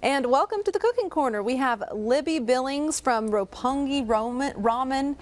And welcome to the Cooking Corner. We have Libby Billings from Roppongi Ramen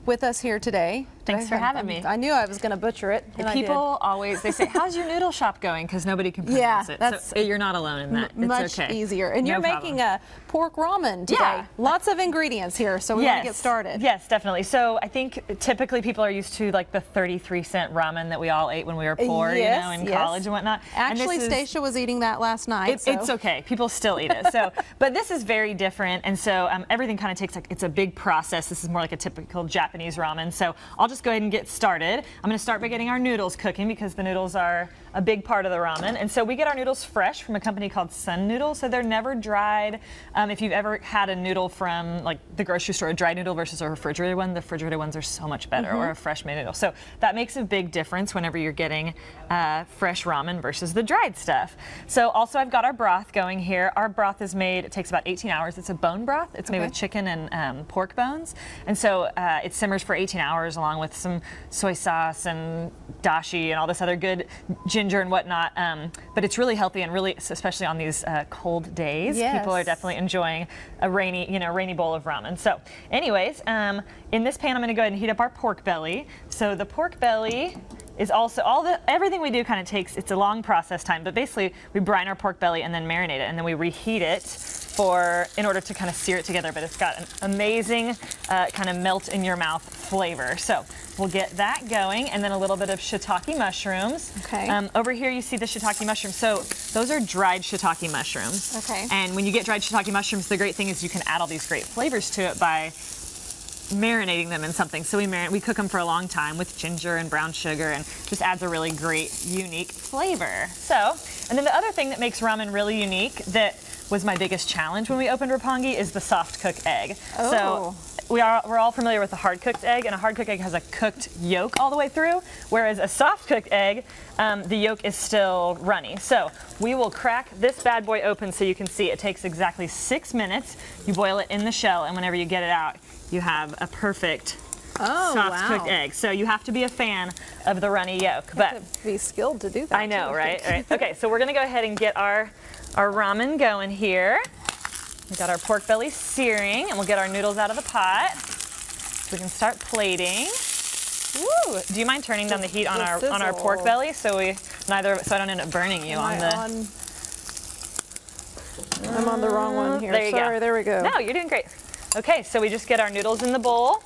with us here today. Thanks for having me. I knew I was going to butcher it. And people always, they say, how's your noodle shop going? Because nobody can pronounce it. So you're not alone in that. It's much okay. easier. And No you're problem. making a pork ramen today. Yeah. Lots of ingredients here, so we want to get started. Yes, definitely. So I think typically people are used to like the 33-cent ramen that we all ate when we were poor, you know, in college and whatnot. Actually, Stacia was eating that last night. It's okay. People still eat it. So, but this is very different, and so everything kind of takes it's a big process. This is more like a typical Japanese ramen. So I'll just go ahead and get started. I'm going to start by getting our noodles cooking because the noodles are a big part of the ramen. And so we get our noodles fresh from a company called Sun Noodle. So they're never dried. If you've ever had a noodle from like the grocery store, a dry noodle versus a refrigerated one, the refrigerated ones are so much better, or a fresh made noodle. So that makes a big difference whenever you're getting fresh ramen versus the dried stuff. So also I've got our broth going here. Our broth is made, it takes about 18 hours. It's a bone broth. It's made with chicken and pork bones. And so it simmers for 18 hours along with some soy sauce and dashi and all this other good ginger and whatnot, but it's really healthy and really, especially on these cold days, people are definitely enjoying a rainy bowl of ramen. So anyways, in this pan I'm going to go ahead and heat up our pork belly. So the pork belly is also everything we do kind of takes, it's a long process time, but basically we brine our pork belly and then marinate it and then we reheat it in order to kind of sear it together, but it's got an amazing kind of melt in your mouth flavor. So we'll get that going, and then a little bit of shiitake mushrooms. Okay. Over here you see the shiitake mushrooms. So those are dried shiitake mushrooms. Okay. And when you get dried shiitake mushrooms, the great thing is you can add all these great flavors to it by marinating them in something. So we cook them for a long time with ginger and brown sugar, and just adds a really great, unique flavor. So, and then the other thing that makes ramen really unique that was my biggest challenge when we opened Roppongi is the soft cooked egg. Oh. So we're all familiar with the hard cooked egg, and a hard cooked egg has a cooked yolk all the way through, whereas a soft cooked egg, the yolk is still runny. So we will crack this bad boy open so you can see it takes exactly 6 minutes. You boil it in the shell, and whenever you get it out, you have a perfect soft cooked egg. So you have to be a fan of the runny yolk. But have to be skilled to do that. I know, right? Okay, so we're gonna go ahead and get our ramen going here. We got our pork belly searing, and we'll get our noodles out of the pot. So we can start plating. Woo! Do you mind turning down the heat on our pork belly so I don't end up burning you on the? I'm on the wrong one here. There you Sorry, go. there we go. No, you're doing great. Okay, so we just get our noodles in the bowl.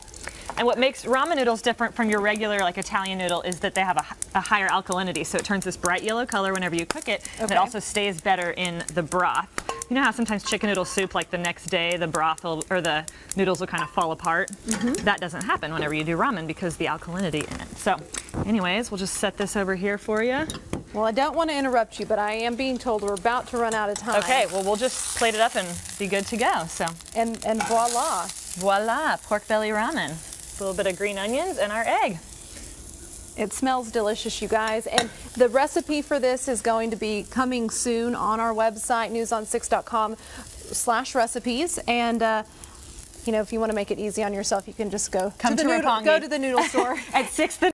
And what makes ramen noodles different from your regular like Italian noodle is that they have a higher alkalinity, so it turns this bright yellow color whenever you cook it, and it also stays better in the broth. You know how sometimes chicken noodle soup, like the next day, the broth or the noodles will kind of fall apart? That doesn't happen whenever you do ramen because the alkalinity in it. So anyways, we'll just set this over here for you. Well, I don't want to interrupt you, but I am being told we're about to run out of time. Okay, well we'll just plate it up and be good to go. So and voila. Voila, pork belly ramen. A little bit of green onions and our egg. It smells delicious, you guys. And the recipe for this is going to be coming soon on our website, newson6.com/recipes. And you know, if you want to make it easy on yourself, you can just go to the noodle store at 6.